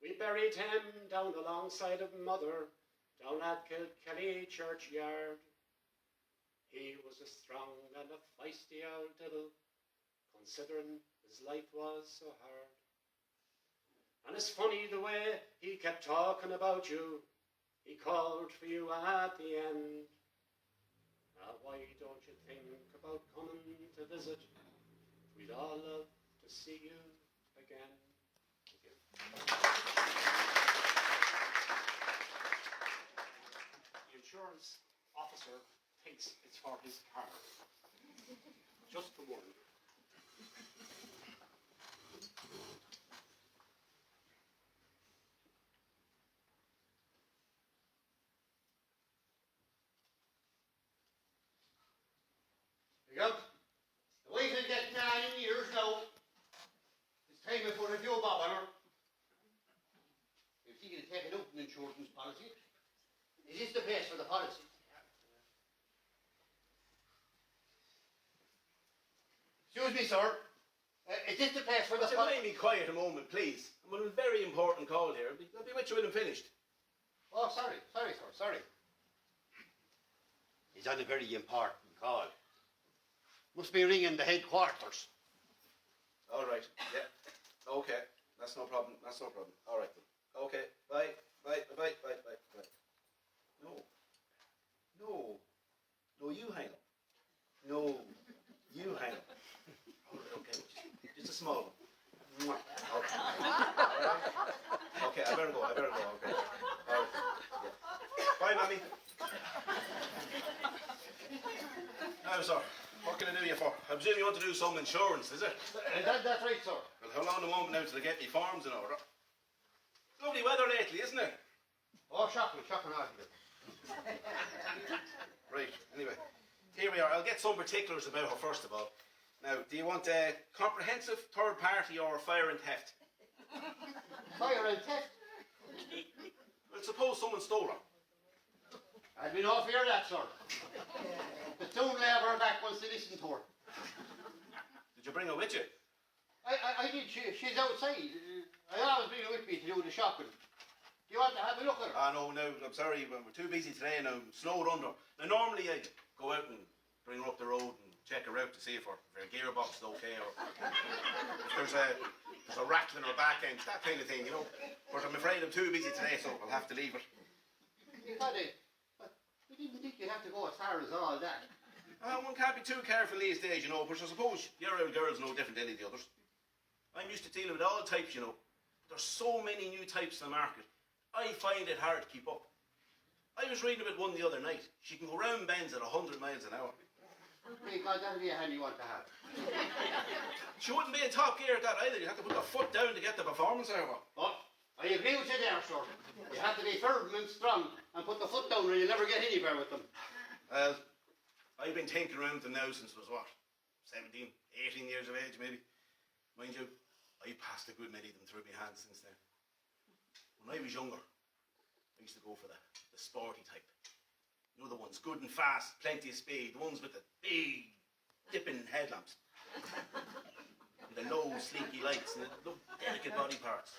We buried him down alongside of Mother, down at Kilkelly churchyard. He was a strong and a feisty old devil, considering his life was so hard. And it's funny the way he kept talking about you. He called for you at the end. Now why don't you think about coming to visit? We'd all love to see you again. Thank you. The insurance officer thinks it's for his car. Just to warn you. Look, the way to get 9 years now. It's time I put a few bob on her. If she can take it out an insurance policy, is this the place for the policy? Excuse me, sir. Is this the place for the Would you mind me quiet a moment, please? I'm on a very important call here. I'll be with you when I'm finished. Oh, sorry, sir, sorry. He's on a very important call. Must be ringing the headquarters. All right. Yeah. Okay. That's no problem. All right then. Okay. Bye. No, you hang up. No, you hang up. All right, okay. Just a small one. Mwah. Okay. All right. Okay, I better go. Okay. All right. Yeah. Bye, Mammy. Now, sir. What can I do you for? I presume you want to do some insurance, is it? That's right, sir. Well, how long a moment now till I get me forms in order? Lovely weather lately, isn't it? Oh, shocking altogether. Right, anyway. Here we are. I'll get some particulars about her first of all. Now, do you want a comprehensive third party or fire and theft? Fire and theft? Well, suppose someone stole her. I'd be no fear of that, sir. The soon lay her back once they listened to her. Did you bring her with you? I did. She's outside. I always bring her with me to do the shopping. Do you want to have a look at her? No, I'm sorry. We're too busy today and I'm snowed under. Now, normally I'd go out and bring her up the road and check her out to see if her gearbox is okay or if there's a rattle in her back end, that kind of thing, you know. But I'm afraid I'm too busy today, so I'll have to leave it. Paddy, we didn't think you'd have to go as far as all that. One can't be too careful these days, you know, but I suppose your old girl's no different than any of the others. I'm used to dealing with all types, you know. There's so many new types in the market. I find it hard to keep up. I was reading about one the other night. She can go round bends at 100 miles an hour. Hey, God, that'd be a handy one to have. She wouldn't be in top gear at that either. You'd have to put the foot down to get the performance out of her. But I agree with you there, sir. You have to be firm and strong and put the foot down or you'll never get anywhere with them. Well, I've been tinkering around them now since it was, what, 17, 18 years of age maybe. Mind you, I passed a good many of them through my hands since then. When I was younger, I used to go for the sporty type. You know, the ones good and fast, plenty of speed, the ones with the big dipping headlamps. And the low, sleeky lights and the delicate body parts.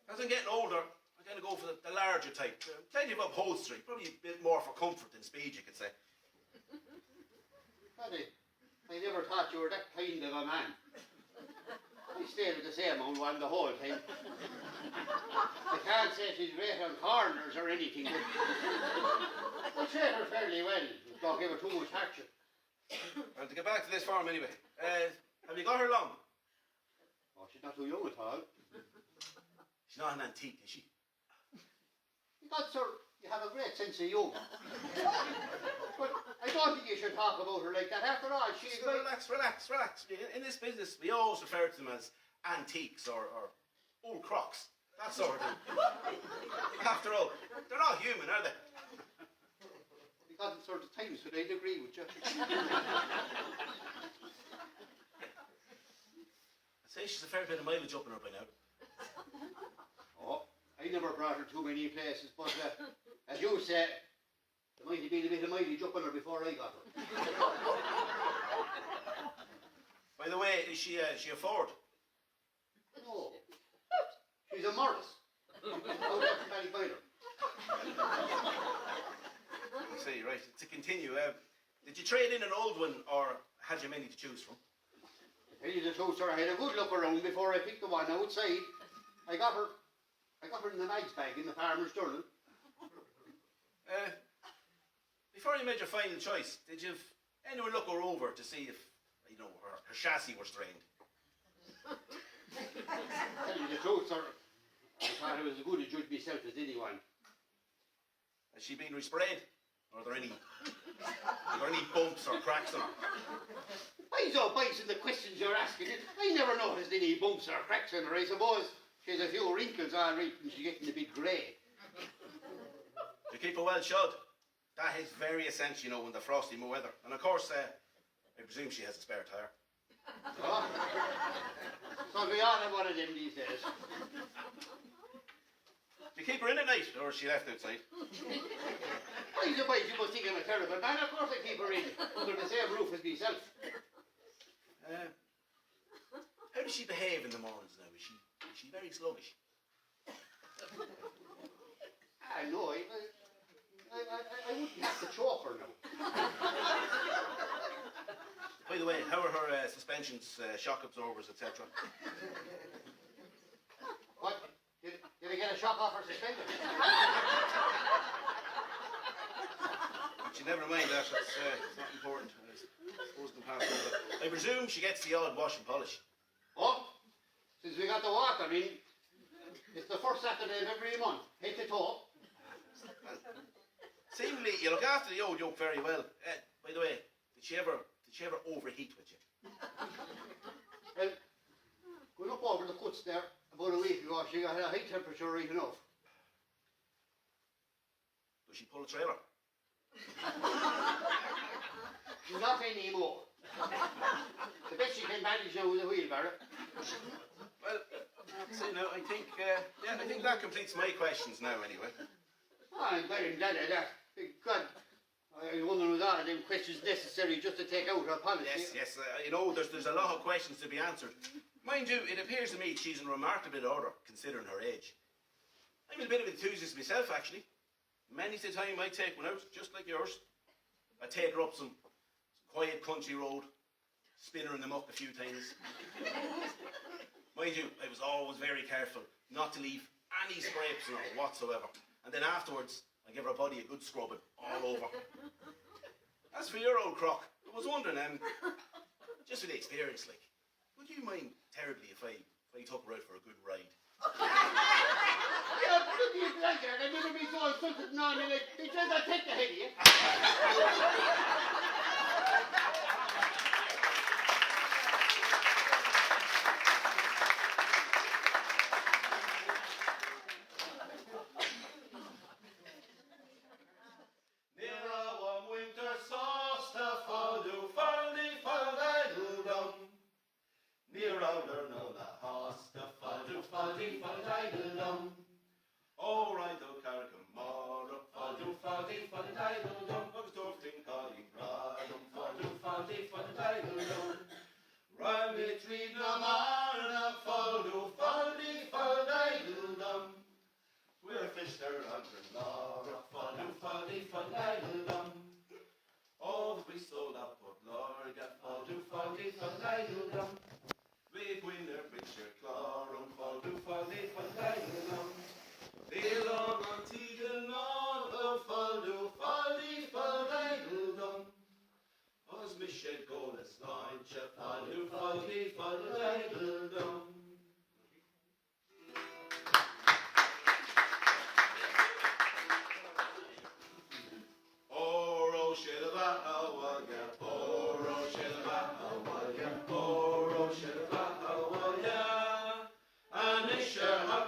As I'm getting older, I kind of go for the larger type. Plenty of upholstery, probably a bit more for comfort than speed, you could say. Paddy, I never thought you were that kind of a man. I stayed with the same old one the whole time. I can't say she's great on corners or anything, but I treat her fairly well. Don't give her too much hardship. Well, to get back to this farm anyway, have you got her long? Oh, she's not too young at all. She's not an antique, is she? God, sir, you have a great sense of humour. But I don't think you should talk about her like that. After all, she's... So relax. In this business, we always refer to them as antiques or old crocs. That sort of thing. After all, they're not human, are they? We got in sort of times when I'd agree with you. I'd say she's a fair bit of mileage up in her by now. Oh, I never brought her too many places, but as you say, there might have been a bit of mileage up on her before I got her. By the way, is she a Ford? No, she's a Morris. How that's Paddy Bhaile. I see, right. To continue, did you trade in an old one or had you many to choose from? To tell you the truth, sir, I had a good look around before I picked the one outside. I got her in the mags bag in the farmer's journal. Before you made your final choice, did you have anyone look her over to see if, you know, her chassis were strained? Tell you the truth, sir, I thought I was as good a judge myself as anyone. Has she been resprayed? Or are there any bumps or cracks on her? I don't bite in the questions you're asking. I never noticed any bumps or cracks on her. I suppose she has a few wrinkles all right and she's getting a bit grey. You keep her well shod. That is very essential, you know, in the frosty weather. And of course, I presume she has a spare tyre. Oh. So we all have one of them these days. Do you keep her in at night, or is she left outside? I suppose you must think I'm a terrible man. Of course I keep her in, under the same roof as myself. How does she behave in the mornings now? Is she very sluggish? I know. I wouldn't have to choke her now. By the way, how are her suspensions, shock absorbers, etc.? What? Did I get a shock off her suspender? Actually, never mind that. It's not important. I suppose we can pass over. I presume she gets the odd wash and polish. Oh, since we got the water in, it's the first Saturday of every month, head to toe. Seemingly, you look after the old yoke very well. By the way, did she ever overheat with you? Well, going up over the cuts there about a week ago, she got a high temperature right enough. Does she pull a trailer? Not anymore. The best she can manage now is a wheelbarrow. Well, see now, I think that completes my questions now anyway. Oh, I'm very glad of that. God, I wonder was all of them questions necessary just to take out her policy. Yes, you know, there's a lot of questions to be answered. Mind you, it appears to me she's in remarkable order, considering her age. I'm a bit of an enthusiast myself, actually. Many's the time I take one out, just like yours. I take her up some quiet country road, spin her in the muck a few times. Mind you, I was always very careful not to leave any scrapes on her whatsoever. And then afterwards, I give her body a good scrubbing all over. As for your old crock, I was wondering, just with the experience, like, would you mind terribly if I took her out for a good ride? Yeah, bloody like that. I've never been so insulted now. He says I'll take the head of you. Near a warm winter sauce to fall, do fall,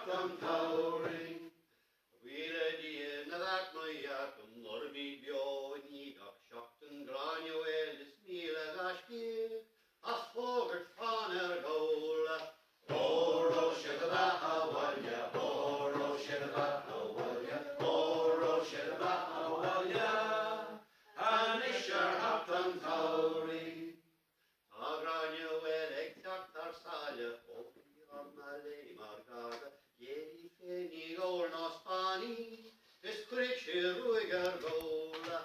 Hapton Towering. Bhaile Dían na that my Yakum, Lord me bio and ye got shocked and granio eldis Mila Gashkir, as Fogert Faner Gola. Oro Shedaba Walya, Oro Shedaba Walya, Oro Shedaba Walya, and Isher Hapton Towering. Agranio eleg Tartar Salya, Opi Male Margada, Yeri Feni Gorno Spani, Escriche Ruiger Gola.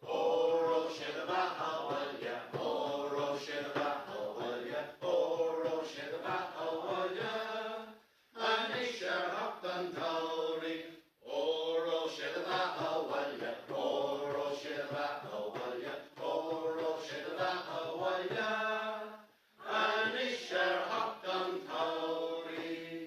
Oro Shedaba Walya, Oro Shedaba Walya, Oro Shedaba Walya, and Isher Hapton Towering. Oro Shedaba Walya, Oro Shedaba Walya, Oro Shedaba Walya, and Isher Hapton Towering.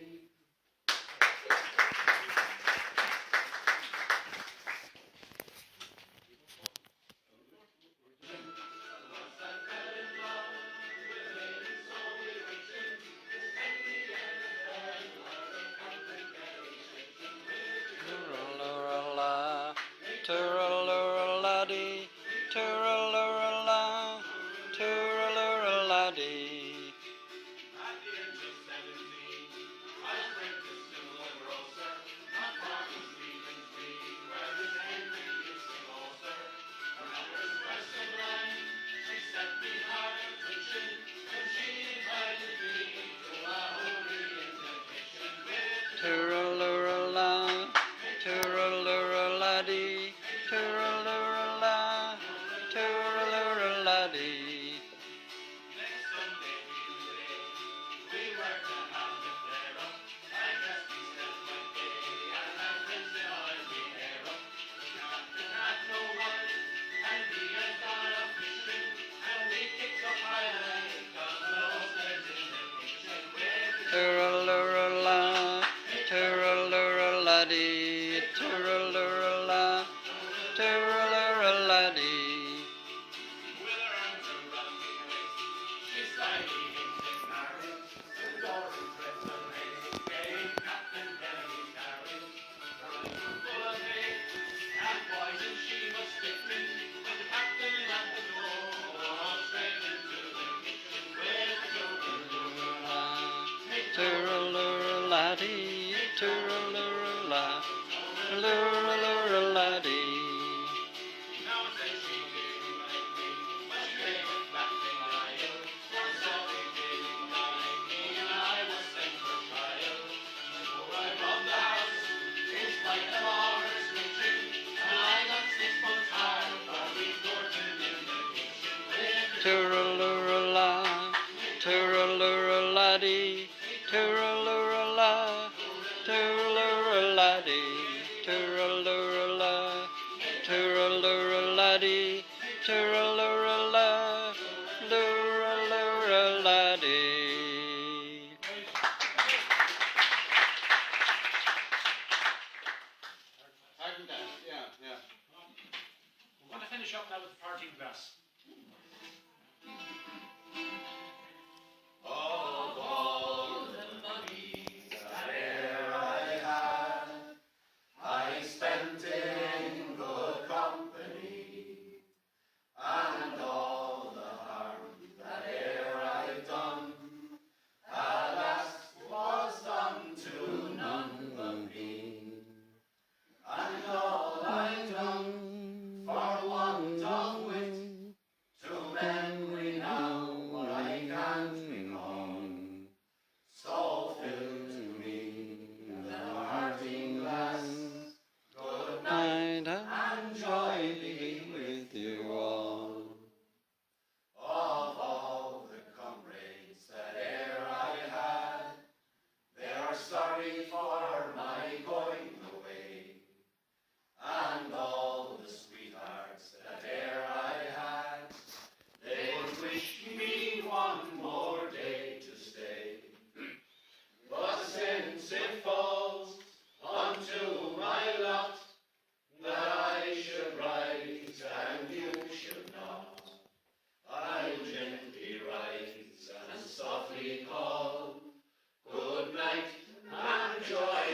Turalurala, turalurala-dee, turalurala, turalurala-dee. At the age of 17, I apprenticed to a grocer, not far from Stephen's Green, where his Henry is the grocer. Her mother's was sublime, she set me heart a twitching, when she invited me to a holy in the kitchen with Turalurala, turalurala-dee, turalurala, turalurala-dee. next Sunday evening. We were to have the flare up. I guess we spent one day, and my friends and I we hair up. The captain had no wife, and he had gone up fishing, and we kicked up Bhaile, got roasted in the kitchen with Turalurala, turalurala-dee, turalurala, turalurala-dee. with her arms around me waist. She slyly hinted marriage, and Gordon threats and race, gave Captain Kenny carriage. Her eyes were full of hate, and poison she must stick me, when the captain at the door walked straight into the kitchen with Turalurala-dee, turalurala, turalurala-dee. Now and then she didn't like me, but she gave a flapping Ghile, for Celtic didn't like me, and I was sent for trial. So I robbed the house, in spite of all her snitching, and I got 6 months hard for retorting in the kitchen with Turalurala, turalurala-dee, turalurala, turalurala-dee, turalurala, turalurala-dee, turalurala, turalurala-dee. Pardon that, yeah. We're going to finish up now with the parting glass. Of all the money that e'er I had, I spent in good company, and all the harm that e'er I done, alas, was done to none but me. And all I done for want of wit, to memory now what I can't become. So fill to me the parting glass. Good night and joy be with you all. Of all the comrades that e'er I had, they are sorry for my going away. And all the sweethearts that e'er I had, they would wish me one more day to stay. But since it falls unto my lot that I should rise and you should not, I'll gently rise and softly call, good night and joy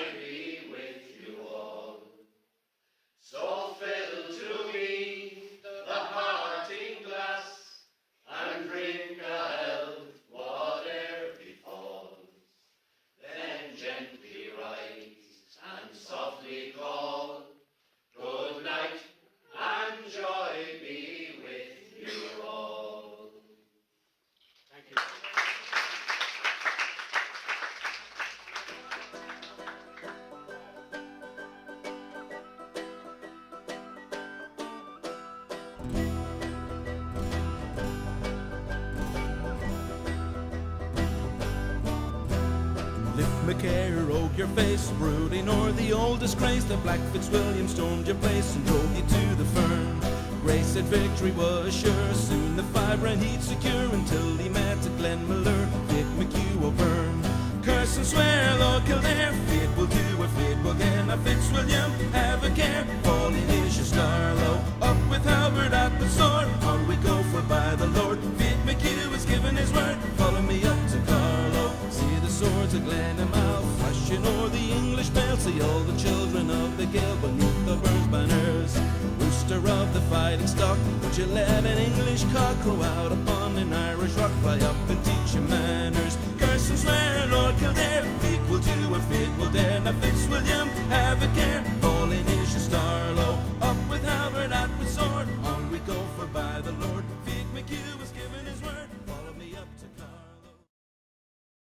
McCare, oak your face, Brodie nor the old disgrace. The Black Fitzwilliam stormed your place and drove you to the fern. Grace said victory was sure, soon the five ran he'd secure, until he met at Glenmalure, Dick McHugh O'Byrne. Curse and swear, Lord Kildare, fate will do what fate will get. Now Fitzwilliam, have a care, falling is your star low. Up with halberd at the sword, on we go for by the Lord. Dick McHugh has given his word, follow me up to Carlow. See the swords of Glenamal, flashing o'er the English belt. See all the children of the Gael beneath the Burns banners. Rooster of the fighting stock, would you let an English cock crow out upon an Irish rock? Fly up and teach you manners. Curse and swear, Lord Kildare, fate will do what fate will dare.